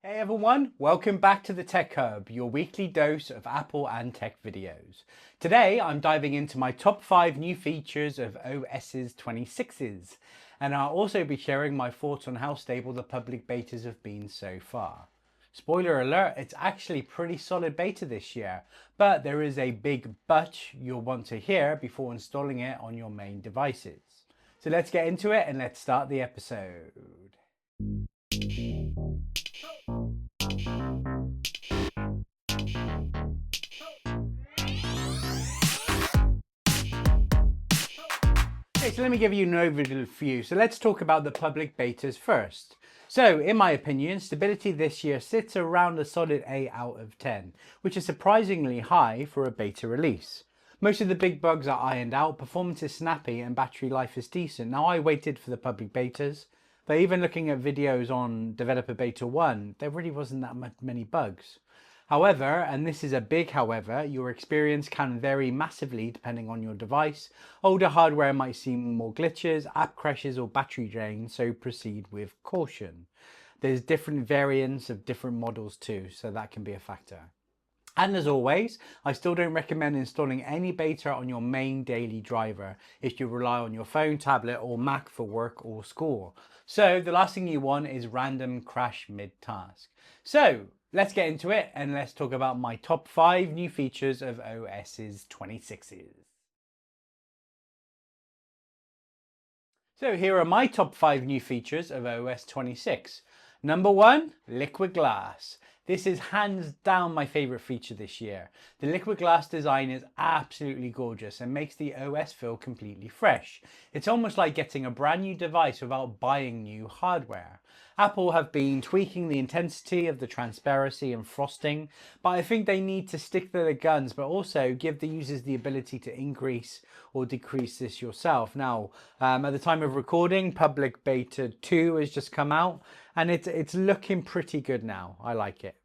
Hey everyone, welcome back to the Tech Hub, your weekly dose of Apple and tech videos. Today I'm diving into my top 5 new features of OS's 26s, and I'll also be sharing my thoughts on how stable the public betas have been so far. Spoiler alert, it's actually pretty solid beta this year, but there is a big but you'll want to hear before installing it on your main devices. So let's get into it and let's start the episode. Okay, so let me give you an overview. So let's talk about the public betas first. So in my opinion, stability this year sits around a solid 8 out of 10, which is surprisingly high for a beta release. Most of the big bugs are ironed out, performance is snappy and battery life is decent. Now I waited for the public betas, but even looking at videos on developer beta 1, there really wasn't that many bugs. However, and this is a big however, your experience can vary massively depending on your device. Older hardware might see more glitches, app crashes or battery drain, so proceed with caution. There's different variants of different models too, so that can be a factor. And as always, I still don't recommend installing any beta on your main daily driver if you rely on your phone, tablet or Mac for work or school. So the last thing you want is random crash mid-task. So let's get into it and let's talk about my top 5 new features of OS's 26s. So here are my top 5 new features of OS 26. Number 1, liquid glass. This is hands down my favorite feature this year. The liquid glass design is absolutely gorgeous and makes the OS feel completely fresh. It's almost like getting a brand new device without buying new hardware. Apple have been tweaking the intensity of the transparency and frosting, but I think they need to stick to their guns, but also give the users the ability to increase or decrease this yourself. Now, at the time of recording, public beta 2 has just come out, and it's looking pretty good now. I like it.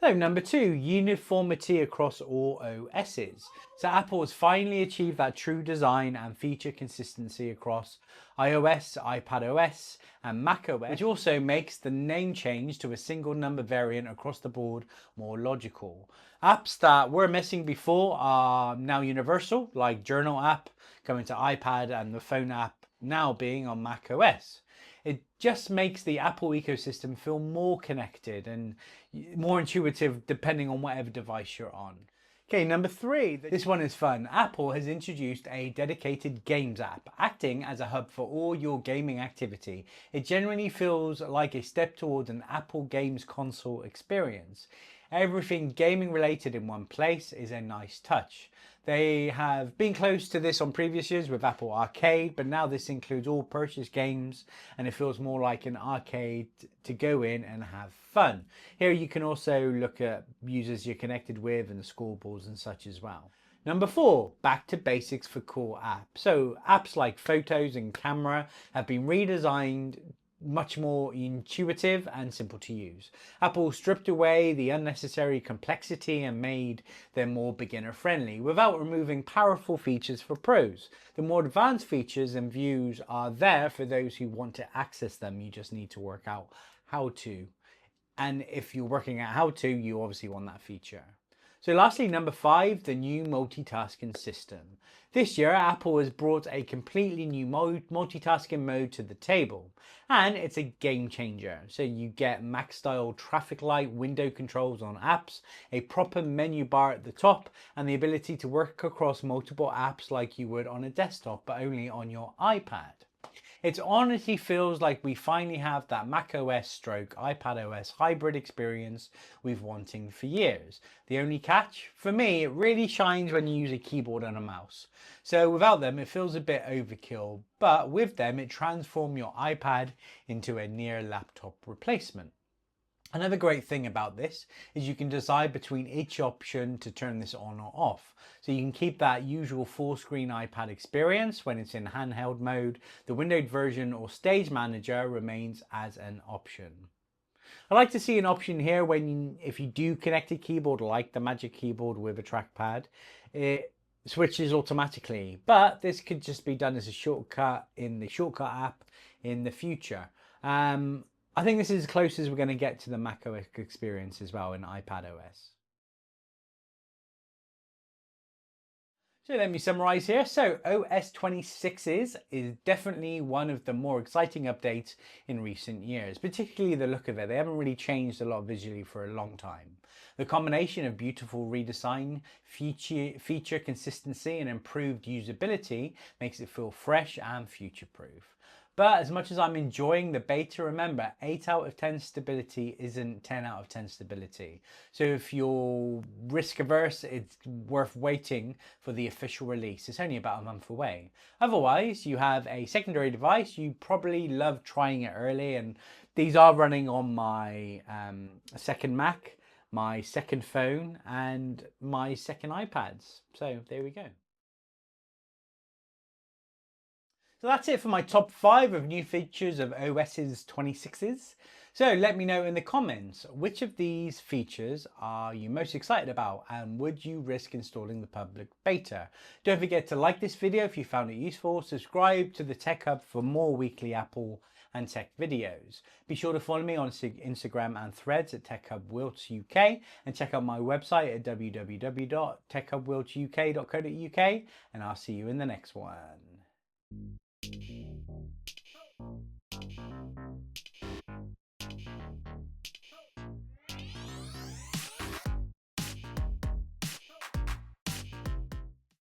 So number 2, uniformity across all OSs. So Apple has finally achieved that true design and feature consistency across iOS, iPadOS and macOS, which also makes the name change to a single number variant across the board more logical. Apps that were missing before are now universal, like Journal app coming to iPad and the phone app now being on macOS. It just makes the Apple ecosystem feel more connected and more intuitive depending on whatever device you're on. Okay, number 3, this one is fun. Apple has introduced a dedicated games app, acting as a hub for all your gaming activity. It genuinely feels like a step towards an Apple Games console experience. Everything gaming related in one place is a nice touch. They have been close to this on previous years with Apple Arcade, but now this includes all purchased games and it feels more like an arcade to go in and have fun. Here you can also look at users you're connected with and the scoreboards and such as well. Number 4, back to basics for core apps. So apps like Photos and Camera have been redesigned much more intuitive and simple to use. Apple stripped away the unnecessary complexity and made them more beginner friendly without removing powerful features for pros. The more advanced features and views are there for those who want to access them. You just need to work out how to. And if you're working out how to, you obviously want that feature. So lastly, number 5, the new multitasking system. This year, Apple has brought a completely new multitasking mode to the table, and it's a game changer. So you get Mac-style traffic light window controls on apps, a proper menu bar at the top, and the ability to work across multiple apps like you would on a desktop, but only on your iPad. It honestly feels like we finally have that macOS stroke iPadOS hybrid experience we've wanting for years. The only catch, for me, it really shines when you use a keyboard and a mouse. So without them, it feels a bit overkill, but with them, it transforms your iPad into a near laptop replacement. Another great thing about this is you can decide between each option to turn this on or off. So you can keep that usual full screen iPad experience when it's in handheld mode. The windowed version or stage manager remains as an option. I like to see an option here if you do connect a keyboard like the Magic Keyboard with a trackpad, it switches automatically, but this could just be done as a shortcut in the shortcut app in the future. I think this is as close as we're going to get to the macOS experience as well in iPadOS. So let me summarize here. So OS 26s is definitely one of the more exciting updates in recent years, particularly the look of it. They haven't really changed a lot visually for a long time. The combination of beautiful redesign, feature consistency and improved usability makes it feel fresh and future-proof. But as much as I'm enjoying the beta, remember 8 out of 10 stability isn't 10 out of 10 stability. So if you're risk averse, it's worth waiting for the official release. It's only about a month away. Otherwise, you have a secondary device. You probably love trying it early, and these are running on my second Mac, my second phone, and my second iPads. So there we go. So that's it for my top 5 of new features of OS's 26s. So let me know in the comments, which of these features are you most excited about and would you risk installing the public beta? Don't forget to like this video if you found it useful, subscribe to the Tech Hub for more weekly Apple and tech videos. Be sure to follow me on Instagram and Threads at TechHubWiltsUK and check out my website at www.techhubwiltsuk.co.uk and I'll see you in the next one.